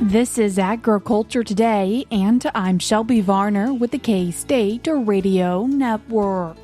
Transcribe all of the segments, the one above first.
This is Agriculture Today, and I'm Shelby Varner with the K-State Radio Network.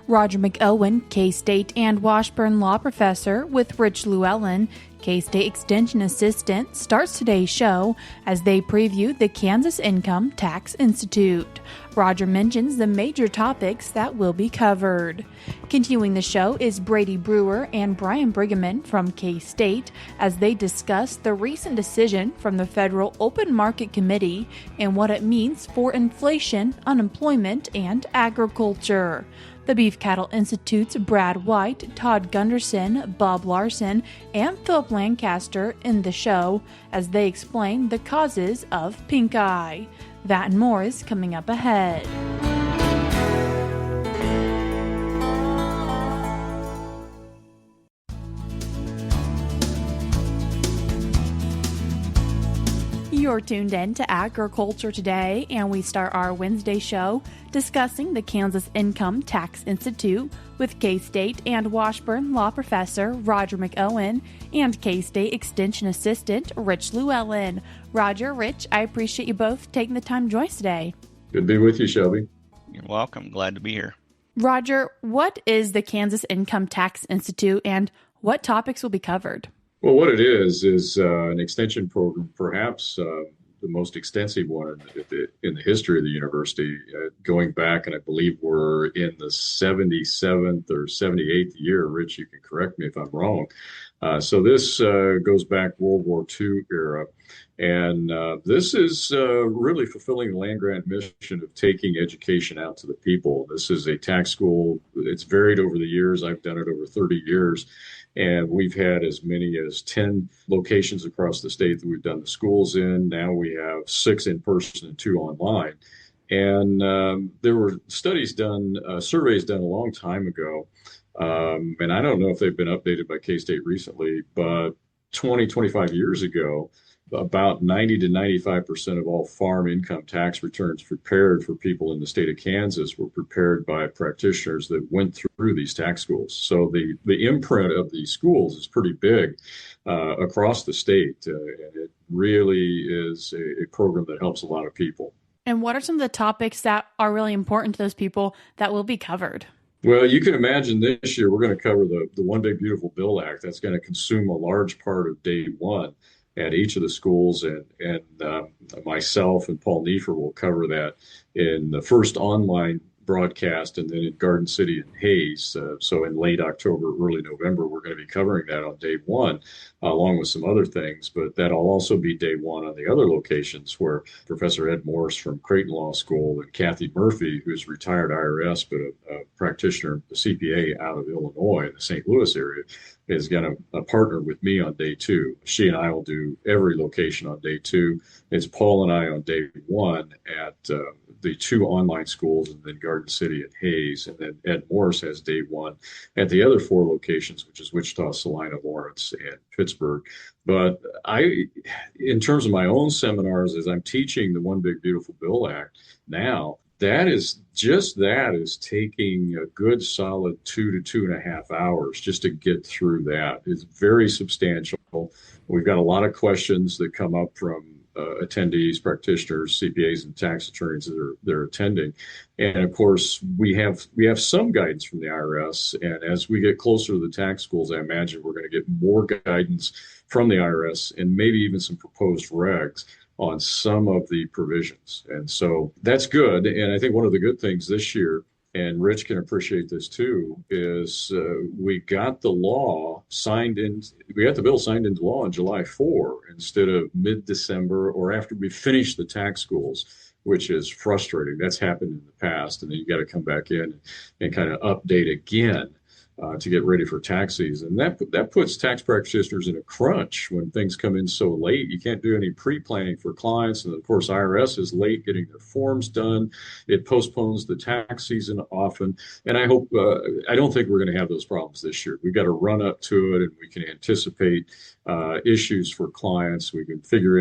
Roger McEowen, K-State and Washburn law professor with Rich Llewelyn, K-State Extension Assistant, starts today's show as they preview the Kansas Income Tax Institute. Roger mentions the major topics that will be covered. Continuing the show is Brady, Brewer, and Brian Briggeman from K-State as they discuss the recent decision from the Federal Open Market Committee and what it means for inflation, unemployment, and agriculture. The Beef Cattle Institute's Brad White, Todd Gunderson, Bob Larson, and Phillip Lancaster in the show as they explain the causes of Pinkeye. That and more is coming up ahead. You're tuned in to Agriculture Today, and we start our Wednesday show discussing the Kansas Income Tax Institute with K-State and Washburn law professor Roger McEowen and K-State Extension Assistant Rich Llewelyn. Roger, Rich, I appreciate you both taking the time to join us today. Good to be with you, Shelby. You're welcome. Glad to be here. Roger, what is the Kansas Income Tax Institute and what topics will be covered? Well, what it is an extension program, perhaps the most extensive one in the history of the university, going back, and I believe we're in the 77th or 78th year. Rich, you can correct me if I'm wrong. So this goes back World War II era, and this is really fulfilling the land-grant mission of taking education out to the people. This is a tax school. It's varied over the years. I've done it over 30 years. And we've had as many as 10 locations across the state that we've done the schools in. Now we have 6 in person and 2 online. And there were studies done, surveys done a long time ago. And I don't know if they've been updated by K-State recently, but 25 years ago, about 90 to 95% of all farm income tax returns prepared for people in the state of Kansas were prepared by practitioners that went through these tax schools. So the imprint of these schools is pretty big across the state. And it really is a program that helps a lot of people. And what are some of the topics that are really important to those people that will be covered? Well, you can imagine this year we're going to cover the One Big Beautiful Bill Act. That's going to consume a large part of day one at each of the schools, and myself and Paul Neefer will cover that in the first online broadcast, and then in Garden City and Hayes. So in late October, early November, we're going to be covering that on day one, along with some other things. But that'll also be day one on the other locations where Professor Ed Morse from Creighton Law School and Kathy Murphy, who's retired IRS, but a practitioner, a CPA out of Illinois in the St. Louis area, is going to partner with me on day two. She and I will do every location on day two. It's Paul and I on day one at the 2 online schools, and then Garden City and Hayes. And then Ed Morris has day one at the other 4 locations, which is Wichita, Salina, Lawrence, and Pittsburgh. But in terms of my own seminars, as I'm teaching the One Big Beautiful Bill Act now, that is taking a good solid 2 to 2.5 hours just to get through that. It's very substantial. We've got a lot of questions that come up from attendees, practitioners, CPAs, and tax attorneys that are attending. And of course, we have some guidance from the IRS. And as we get closer to the tax schools, I imagine we're going to get more guidance from the IRS and maybe even some proposed regs on some of the provisions. And so that's good. And I think one of the good things this year, and Rich can appreciate this too, is we got the bill signed into law on July 4 instead of mid-December or after we finished the tax schools, which is frustrating. That's happened in the past. And then you got to come back in and kind of update again to get ready for tax season. That puts tax practitioners in a crunch when things come in so late. You can't do any pre-planning for clients. And of course, IRS is late getting their forms done. It postpones the tax season often. And I don't think we're going to have those problems this year. We've got to run up to it, and we can anticipate issues for clients. We can factor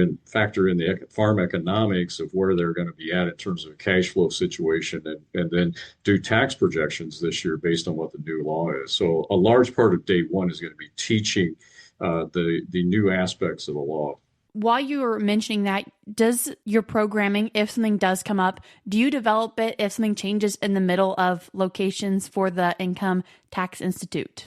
in the farm economics of where they're going to be at in terms of a cash flow situation, and then do tax projections this year based on what the new law is. So a large part of day one is going to be teaching the new aspects of the law. While you were mentioning that, does your programming, if something does come up, do you develop it if something changes in the middle of locations for the Income Tax Institute?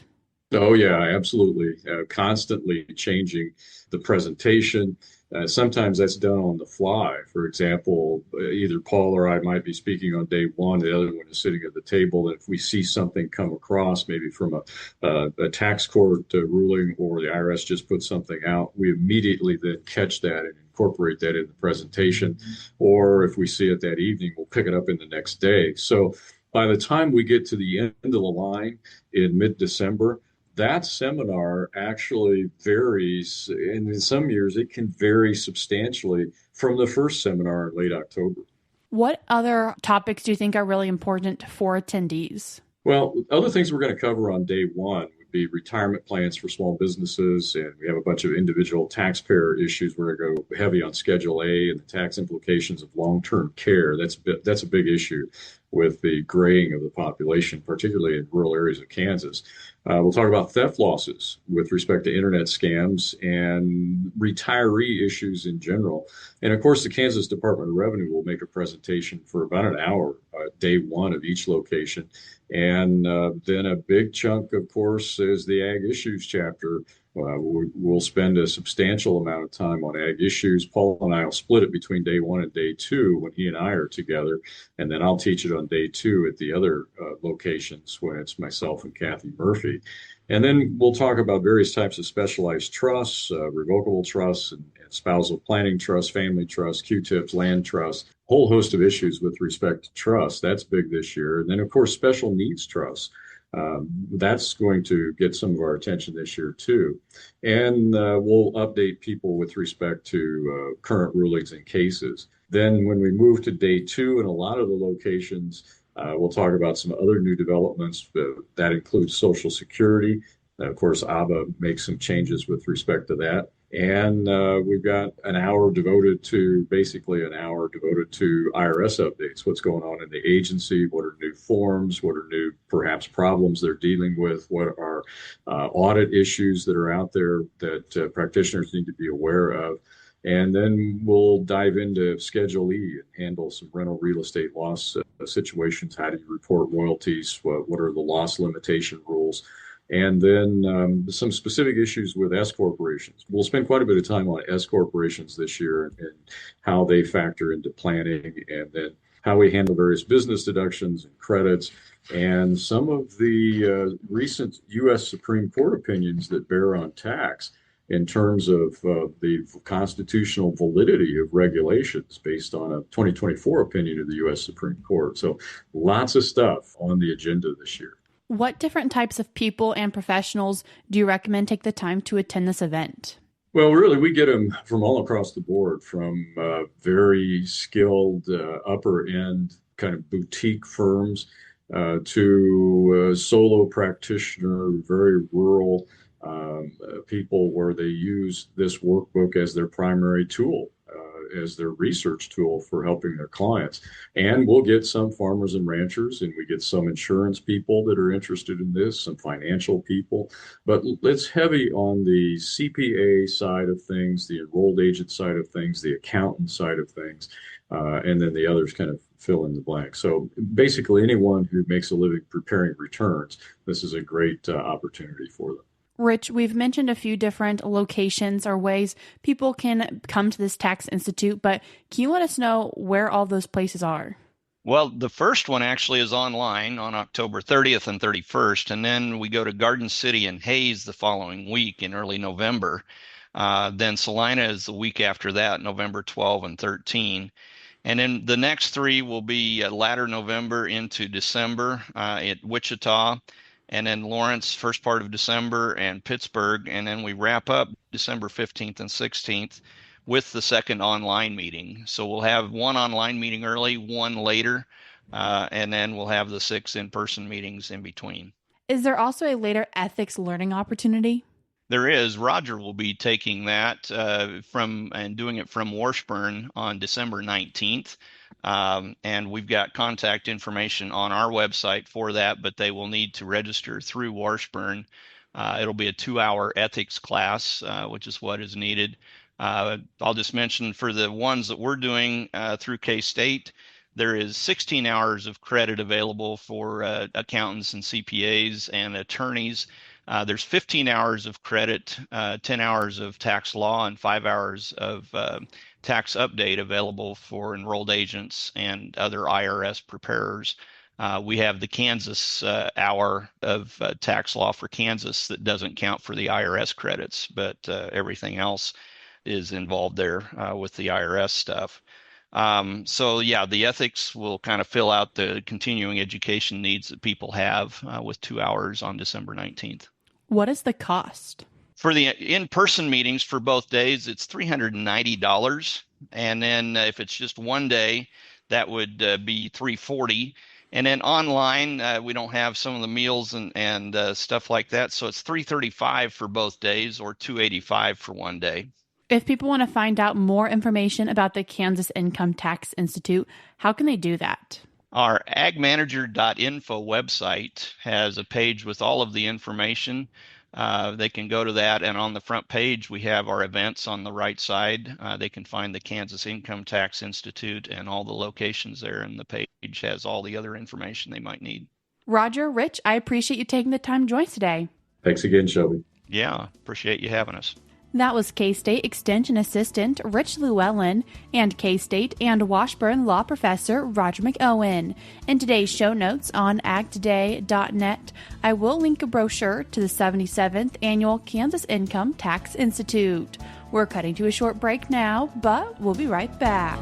Oh, yeah, absolutely. Constantly changing the presentation. Sometimes that's done on the fly. For example, either Paul or I might be speaking on day one, the other one is sitting at the table. And if we see something come across, maybe from a tax court ruling or the IRS just put something out, we immediately then catch that and incorporate that in the presentation. Or if we see it that evening, we'll pick it up in the next day. So by the time we get to the end of the line in mid-December, that seminar actually varies, and in some years it can vary substantially from the first seminar in late October. What other topics do you think are really important for attendees? Well, other things we're going to cover on day one would be retirement plans for small businesses, and we have a bunch of individual taxpayer issues. We're going to go heavy on Schedule A and the tax implications of long-term care. That's a big issue with the graying of the population, particularly in rural areas of Kansas. We'll talk about theft losses with respect to internet scams and retiree issues in general. And of course, the Kansas Department of Revenue will make a presentation for about an hour, day one of each location. And then a big chunk, of course, is the Ag Issues chapter. We'll spend a substantial amount of time on ag issues. Paul and I will split it between day one and day two when he and I are together. And then I'll teach it on day two at the other locations when it's myself and Kathy Murphy. And then we'll talk about various types of specialized trusts, revocable trusts, and spousal planning trusts, family trusts, Q-tips, land trusts, whole host of issues with respect to trust. That's big this year. And then, of course, special needs trusts. That's going to get some of our attention this year, too. And we'll update people with respect to current rulings and cases. Then when we move to day two in a lot of the locations, we'll talk about some other new developments that include Social Security. Of course, ABBA makes some changes with respect to that. And we've got basically an hour devoted to IRS updates, what's going on in the agency, what are new forms, what are new perhaps problems they're dealing with, what are audit issues that are out there that practitioners need to be aware of. And then we'll dive into Schedule E and handle some rental real estate loss situations. How do you report royalties? What are the loss limitation rules? And then some specific issues with S corporations. We'll spend quite a bit of time on S corporations this year and how they factor into planning, and then how we handle various business deductions and credits, and some of the recent U.S. Supreme Court opinions that bear on tax in terms of the constitutional validity of regulations based on a 2024 opinion of the U.S. Supreme Court. So lots of stuff on the agenda this year. What different types of people and professionals do you recommend take the time to attend this event? Well, really, we get them from all across the board, from very skilled upper end kind of boutique firms to solo practitioner, very rural people where they use this workbook as their primary tool, as their research tool for helping their clients. And we'll get some farmers and ranchers, and we get some insurance people that are interested in this, some financial people. But it's heavy on the CPA side of things, the enrolled agent side of things, the accountant side of things, and then the others kind of fill in the blank. So basically anyone who makes a living preparing returns, this is a great opportunity for them. Rich, we've mentioned a few different locations or ways people can come to this tax institute, but can you let us know where all those places are? Well, the first one actually is online on October 30th and 31st, and then we go to Garden City and Hayes the following week in early November. Then Salina is the week after that, November 12 and 13. And then the next three will be latter November into December at Wichita, and then Lawrence, first part of December, and Pittsburgh. And then we wrap up December 15th and 16th with the second online meeting. So we'll have one online meeting early, one later, and then we'll have the 6 in-person meetings in between. Is there also a later ethics learning opportunity? There is. Roger will be taking that and doing it from Washburn on December 19th. And we've got contact information on our website for that, but they will need to register through Washburn. It'll be a 2-hour ethics class, which is what is needed. I'll just mention for the ones that we're doing through K-State, there is 16 hours of credit available for accountants and CPAs and attorneys. There's 15 hours of credit, 10 hours of tax law, and 5 hours of tax update available for enrolled agents and other IRS preparers. We have the Kansas hour of tax law for Kansas that doesn't count for the IRS credits, but everything else is involved there with the IRS stuff. So yeah, the ethics will kind of fill out the continuing education needs that people have with 2 hours on December 19th. What is the cost? For the in-person meetings for both days, it's $390. And then if it's just one day, that would be $340. And then online, we don't have some of the meals and stuff like that. So it's $335 for both days or $285 for one day. If people want to find out more information about the Kansas Income Tax Institute, how can they do that? Our agmanager.info website has a page with all of the information. They can go to that, and on the front page, we have our events on the right side. They can find the Kansas Income Tax Institute and all the locations there, and the page has all the other information they might need. Roger, Rich, I appreciate you taking the time to join us today. Thanks again, Shelby. Yeah, appreciate you having us. That was K-State Extension Assistant Rich Llewelyn and K-State and Washburn Law Professor Roger McEowen. In today's show notes on agtoday.net, I will link a brochure to the 77th Annual Kansas Income Tax Institute. We're cutting to a short break now, but we'll be right back.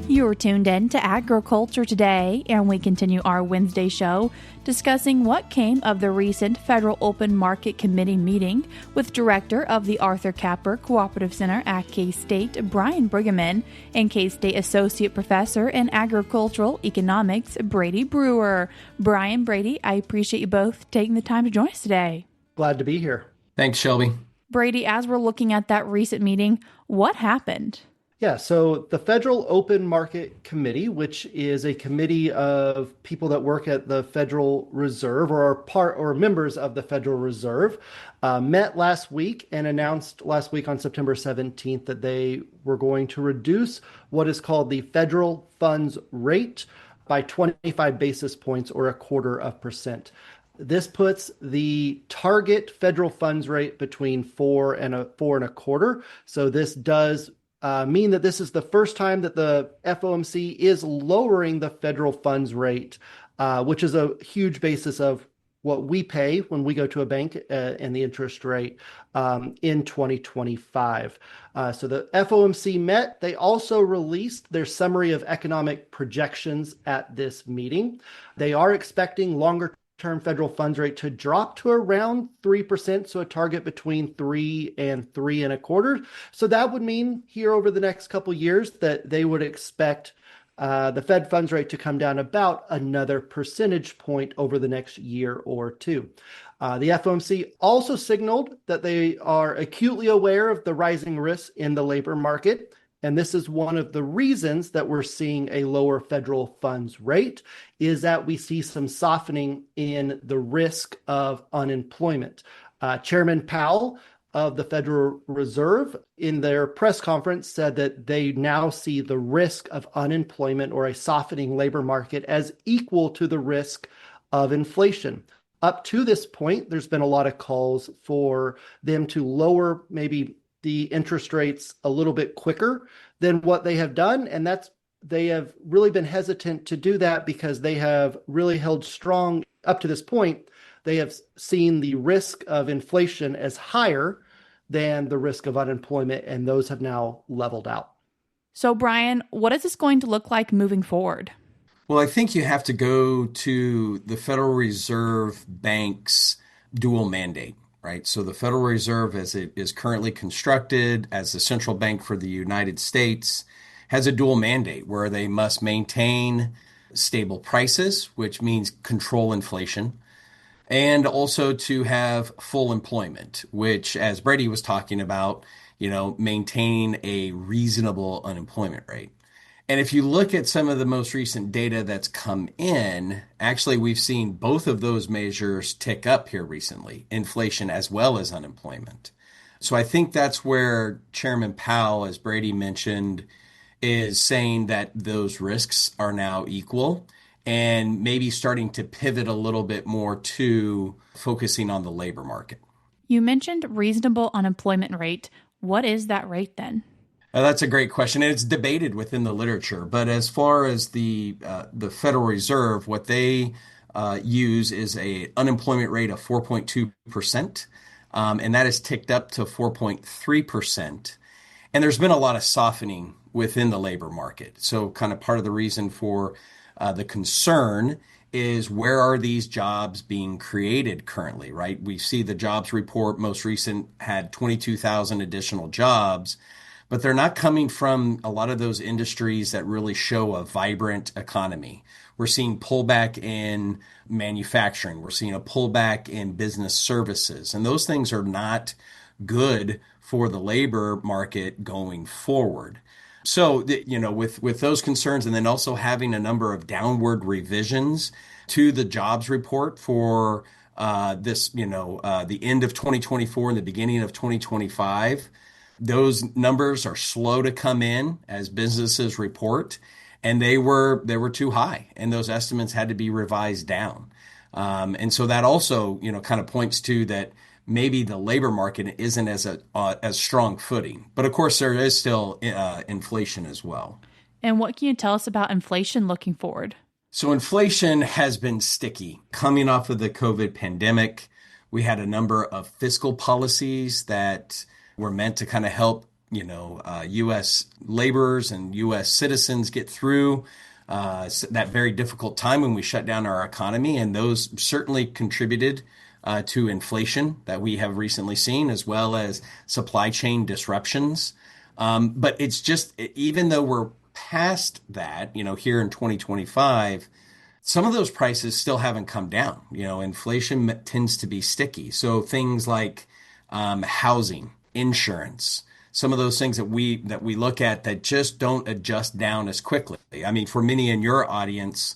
You're tuned in to Agriculture Today, and we continue our Wednesday show discussing what came of the recent Federal Open Market Committee meeting with Director of the Arthur Capper Cooperative Center at K-State, Brian Briggeman, and K-State Associate Professor in Agricultural Economics, Brady Brewer. Brian, Brady, I appreciate you both taking the time to join us today. Glad to be here. Thanks, Shelby. Brady, as we're looking at that recent meeting, what happened? Yeah, so the Federal Open Market Committee, which is a committee of people that work at the Federal Reserve or are part or members of the Federal Reserve, met last week and announced last week on September 17th that they were going to reduce what is called the federal funds rate by 25 basis points or 0.25%. This puts the target federal funds rate between 4 and 4.25. So this does mean that this is the first time that the FOMC is lowering the federal funds rate, which is a huge basis of what we pay when we go to a bank and the interest rate in 2025. So the FOMC met. They also released their summary of economic projections at this meeting. They are expecting longer-term federal funds rate to drop to around 3%, so a target between 3 and 3.25. So that would mean here over the next couple years that they would expect the Fed funds rate to come down about another percentage point over the next year or two. The FOMC also signaled that they are acutely aware of the rising risks in the labor market. And this is one of the reasons that we're seeing a lower federal funds rate, is that we see some softening in the risk of unemployment. Chairman Powell of the Federal Reserve in their press conference said that they now see the risk of unemployment or a softening labor market as equal to the risk of inflation. Up to this point, there's been a lot of calls for them to lower maybe the interest rates a little bit quicker than what they have done. And they have really been hesitant to do that because they have really held strong up to this point. They have seen the risk of inflation as higher than the risk of unemployment, and those have now leveled out. So, Brian, what is this going to look like moving forward? Well, I think you have to go to the Federal Reserve Bank's dual mandate, right? So the Federal Reserve, as it is currently constructed as the central bank for the United States, has a dual mandate where they must maintain stable prices, which means control inflation, and also to have full employment, which, as Brady was talking about, maintain a reasonable unemployment rate. And if you look at some of the most recent data that's come in, actually, we've seen both of those measures tick up here recently, inflation as well as unemployment. So I think that's where Chairman Powell, as Brady mentioned, is saying that those risks are now equal and maybe starting to pivot a little bit more to focusing on the labor market. You mentioned reasonable unemployment rate. What is that rate then? That's a great question, and it's debated within the literature. But as far as the Federal Reserve, what they use is a unemployment rate of 4.2%, and that has ticked up to 4.3%. And there's been a lot of softening within the labor market. So kind of part of the reason for the concern is, where are these jobs being created currently, right? We see the jobs report most recent had 22,000 additional jobs, but they're not coming from a lot of those industries that really show a vibrant economy. We're seeing pullback in manufacturing. We're seeing a pullback in business services, and those things are not good for the labor market going forward. So, with those concerns, and then also having a number of downward revisions to the jobs report for the end of 2024 and the beginning of 2025, those numbers are slow to come in as businesses report, and they were too high, and those estimates had to be revised down. And so that also, kind of points to that maybe the labor market isn't as strong footing. But of course, there is still inflation as well. And what can you tell us about inflation looking forward? So inflation has been sticky. Coming off of the COVID pandemic, we had a number of fiscal policies that were meant to kind of help, U.S. laborers and U.S. citizens get through that very difficult time when we shut down our economy. And those certainly contributed to inflation that we have recently seen, as well as supply chain disruptions. But it's just, even though we're past that, here in 2025, some of those prices still haven't come down. Inflation tends to be sticky. So things like housing, insurance, some of those things that we look at that just don't adjust down as quickly. I mean, for many in your audience,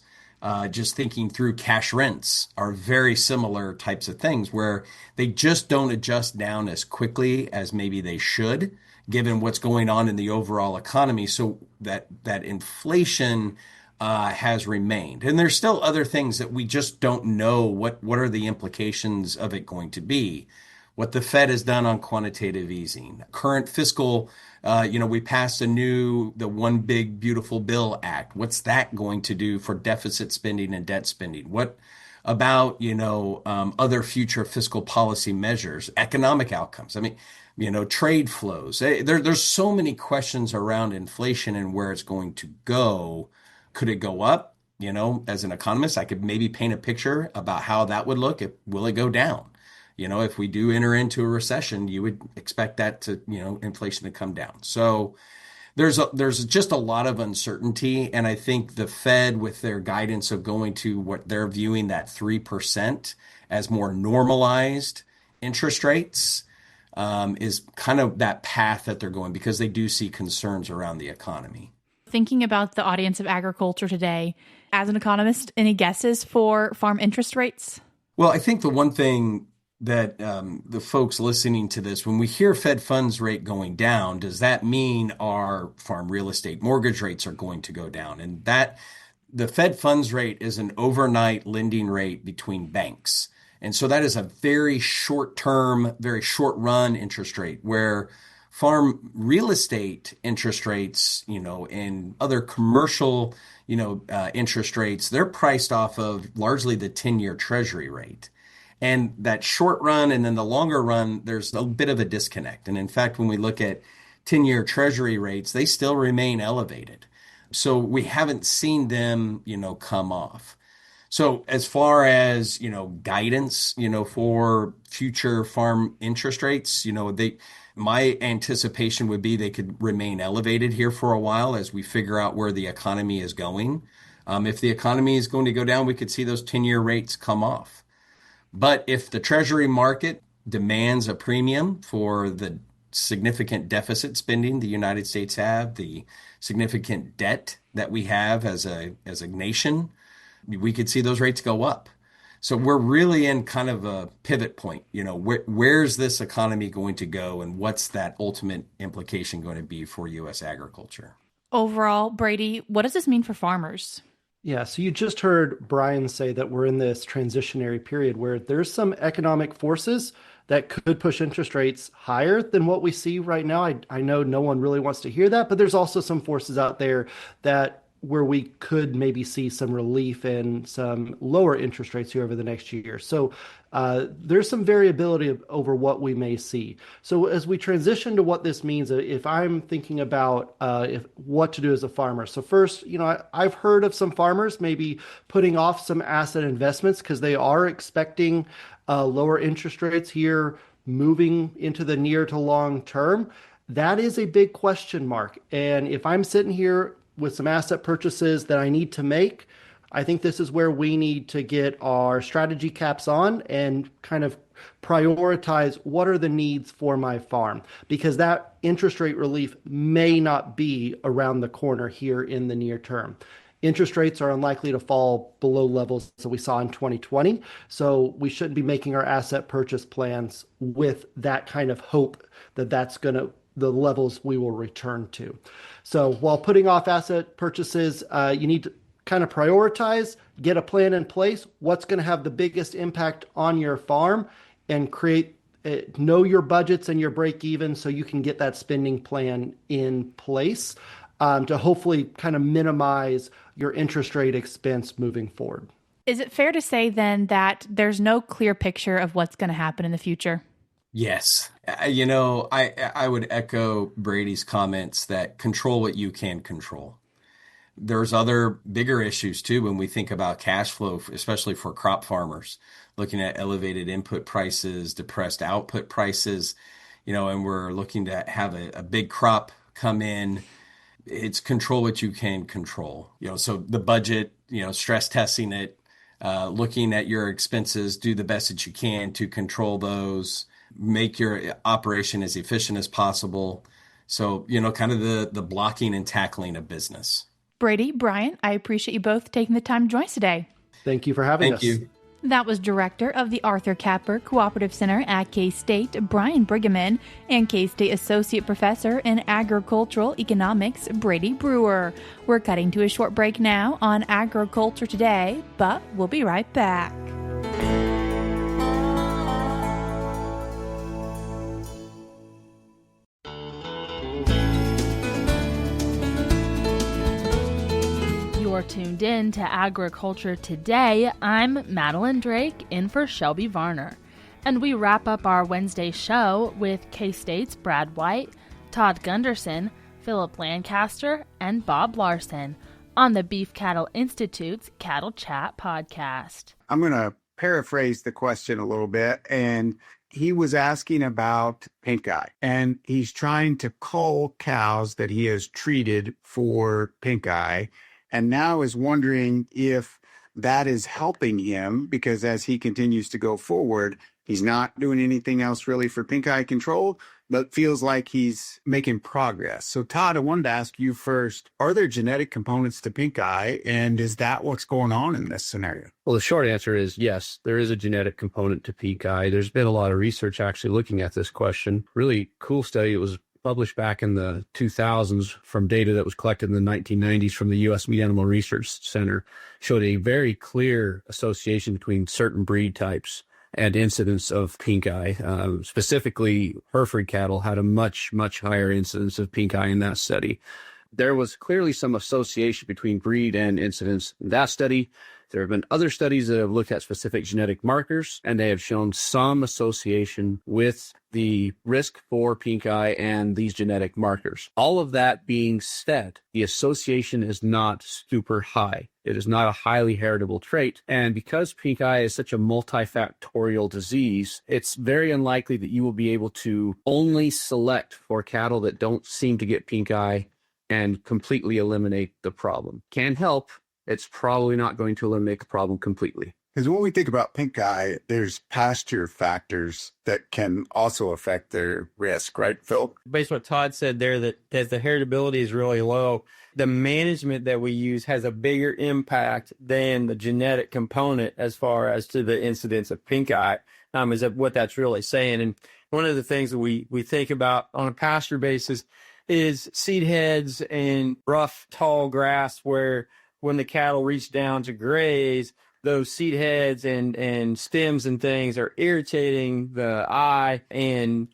just thinking through, cash rents are very similar types of things where they just don't adjust down as quickly as maybe they should, given what's going on in the overall economy. So that inflation has remained. And there's still other things that we just don't know what are the implications of it going to be. What the Fed has done on quantitative easing, current fiscal, we passed the One Big Beautiful Bill Act. What's that going to do for deficit spending and debt spending? What about, other future fiscal policy measures, economic outcomes? I mean, trade flows. There's so many questions around inflation and where it's going to go. Could it go up? As an economist, I could maybe paint a picture about how that would look. Will it go down? If we do enter into a recession, you would expect that to, inflation to come down. So there's just a lot of uncertainty. And I think the Fed, with their guidance of going to what they're viewing that 3% as more normalized interest rates, is kind of that path that they're going, because they do see concerns around the economy. Thinking about the audience of agriculture today, as an economist, any guesses for farm interest rates? Well, I think the one thing that the folks listening to this, when we hear Fed funds rate going down, does that mean our farm real estate mortgage rates are going to go down? And that the Fed funds rate is an overnight lending rate between banks. And so that is a very short term, very short run interest rate, where farm real estate interest rates, and other commercial, interest rates, they're priced off of largely the 10-year Treasury rate. And that short run and then the longer run, there's a bit of a disconnect. And in fact, when we look at 10-year Treasury rates, they still remain elevated. So we haven't seen them, come off. So as far as, guidance, for future farm interest rates, my anticipation would be they could remain elevated here for a while as we figure out where the economy is going. If the economy is going to go down, we could see those 10-year rates come off. But if the Treasury market demands a premium for the significant deficit spending the United States have, the significant debt that we have as a nation, we could see those rates go up. So we're really in kind of a pivot point. Where's this economy going to go, and what's that ultimate implication going to be for U.S. agriculture? Overall, Brady, what does this mean for farmers? Yeah, so you just heard Brian say that we're in this transitionary period where there's some economic forces that could push interest rates higher than what we see right now. I know no one really wants to hear that, but there's also some forces out there where we could maybe see some relief and some lower interest rates here over the next year. So there's some variability over what we may see. So as we transition to what this means, if I'm thinking about what to do as a farmer. So first, I've heard of some farmers maybe putting off some asset investments because they are expecting lower interest rates here moving into the near to long term. That is a big question mark. And if I'm sitting here with some asset purchases that I need to make, I think this is where we need to get our strategy caps on and kind of prioritize what are the needs for my farm, because that interest rate relief may not be around the corner here in the near term. Interest rates are unlikely to fall below levels that we saw in 2020. So we shouldn't be making our asset purchase plans with that kind of hope that that's going to the levels we will return to. So while putting off asset purchases, you need to kind of prioritize, get a plan in place, what's going to have the biggest impact on your farm, and know your budgets and your break even so you can get that spending plan in place to hopefully kind of minimize your interest rate expense moving forward. Is it fair to say then that there's no clear picture of what's going to happen in the future? Yes. I would echo Brady's comments that control what you can control. There's other bigger issues too when we think about cash flow, especially for crop farmers, looking at elevated input prices, depressed output prices, and we're looking to have a big crop come in. It's control what you can control. So the budget, stress testing it, looking at your expenses, do the best that you can to control those, make your operation as efficient as possible. So, kind of the blocking and tackling of business. Brady, Brian, I appreciate you both taking the time to join us today. Thank you for having us. Thank you. That was Director of the Arthur Capper Cooperative Center at K-State, Brian Briggeman, and K-State Associate Professor in Agricultural Economics, Brady Brewer. We're cutting to a short break now on Agriculture Today, but we'll be right back. You're tuned in to Agriculture Today. I'm Madeline Drake, in for Shelby Varner. And we wrap up our Wednesday show with K-State's Brad White, Todd Gunderson, Phillip Lancaster, and Bob Larson on the Beef Cattle Institute's Cattle Chat podcast. I'm going to paraphrase the question a little bit. And he was asking about Pinkeye. And he's trying to cull cows that he has treated for Pinkeye. And now is wondering if that is helping him, because as he continues to go forward, he's not doing anything else really for Pinkeye control, but feels like he's making progress. So Todd, I wanted to ask you first, are there genetic components to Pinkeye, and is that what's going on in this scenario? Well, the short answer is yes, there is a genetic component to Pinkeye. There's been a lot of research actually looking at this question. Really cool study. It was published back in the 2000s from data that was collected in the 1990s from the U.S. Meat Animal Research Center, showed a very clear association between certain breed types and incidence of Pinkeye. Specifically, Hereford cattle had a much, much higher incidence of Pinkeye in that study. There was clearly some association between breed and incidence in that study. There have been other studies that have looked at specific genetic markers, and they have shown some association with the risk for Pinkeye and these genetic markers. All of that being said, the association is not super high. It is not a highly heritable trait. And because Pinkeye is such a multifactorial disease, it's very unlikely that you will be able to only select for cattle that don't seem to get Pinkeye and completely eliminate the problem. Can help, it's probably not going to eliminate the problem completely. Because when we think about pink eye, there's pasture factors that can also affect their risk, right, Phil? Based on what Todd said there, that as the heritability is really low, the management that we use has a bigger impact than the genetic component as far as to the incidence of pink eye, is what that's really saying. And one of the things that we think about on a pasture basis is seed heads and rough, tall grass where when the cattle reach down to graze, those seed heads and stems and things are irritating the eye and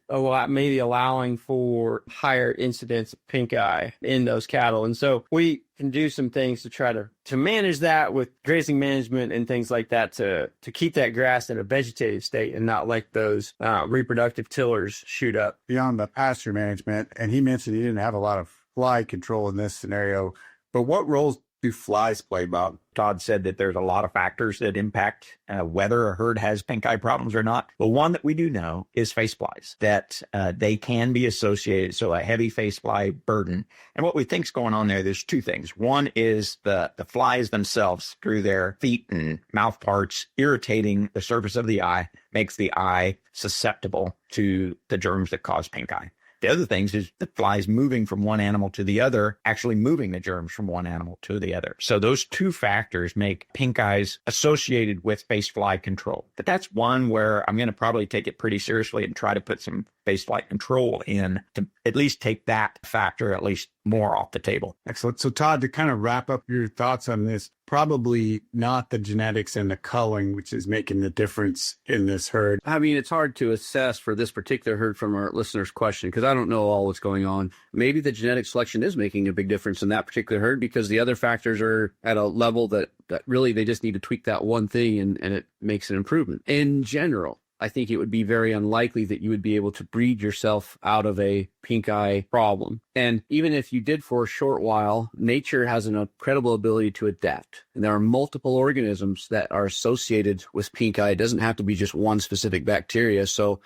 maybe allowing for higher incidence of pink eye in those cattle. And so we can do some things to try to manage that with grazing management and things like that to keep that grass in a vegetative state and not let those reproductive tillers shoot up. Beyond the pasture management, and he mentioned he didn't have a lot of fly control in this scenario, but what roles do flies play, Bob? Todd said that there's a lot of factors that impact whether a herd has pink eye problems or not. But one that we do know is face flies, that they can be associated. So a heavy face fly burden. And what we think is going on there's two things. One is the flies themselves through their feet and mouth parts irritating the surface of the eye, makes the eye susceptible to the germs that cause pink eye. The other things is the flies moving from one animal to the other, actually moving the germs from one animal to the other. So those two factors make pink eyes associated with face fly control. But that's one where I'm going to probably take it pretty seriously and try to put some face fly control in to at least take that factor at least more off the table. Excellent. So Todd, to kind of wrap up your thoughts on this, probably not the genetics and the culling, which is making the difference in this herd. I mean, it's hard to assess for this particular herd from our listener's question because I don't know all what's going on. Maybe the genetic selection is making a big difference in that particular herd because the other factors are at a level that really they just need to tweak that one thing and it makes an improvement. In general, I think it would be very unlikely that you would be able to breed yourself out of a pink eye problem. And even if you did for a short while, nature has an incredible ability to adapt. And there are multiple organisms that are associated with pink eye. It doesn't have to be just one specific bacteria. So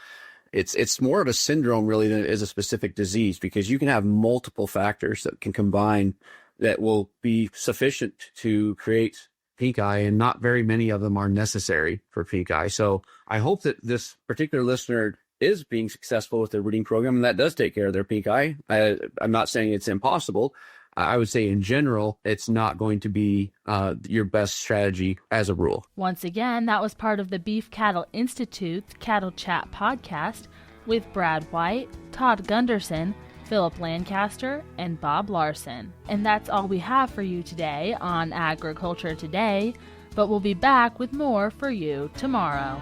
it's more of a syndrome really than it is a specific disease because you can have multiple factors that can combine that will be sufficient to create pink eye, and not very many of them are necessary for pink eye. So I hope that this particular listener is being successful with their breeding program, and that does take care of their pink eye. I'm not saying it's impossible. I would say in general, it's not going to be your best strategy as a rule. Once again, that was part of the Beef Cattle Institute's Cattle Chat podcast with Brad White, Todd Gunderson, Phillip Lancaster, and Bob Larson. And that's all we have for you today on Agriculture Today, but we'll be back with more for you tomorrow.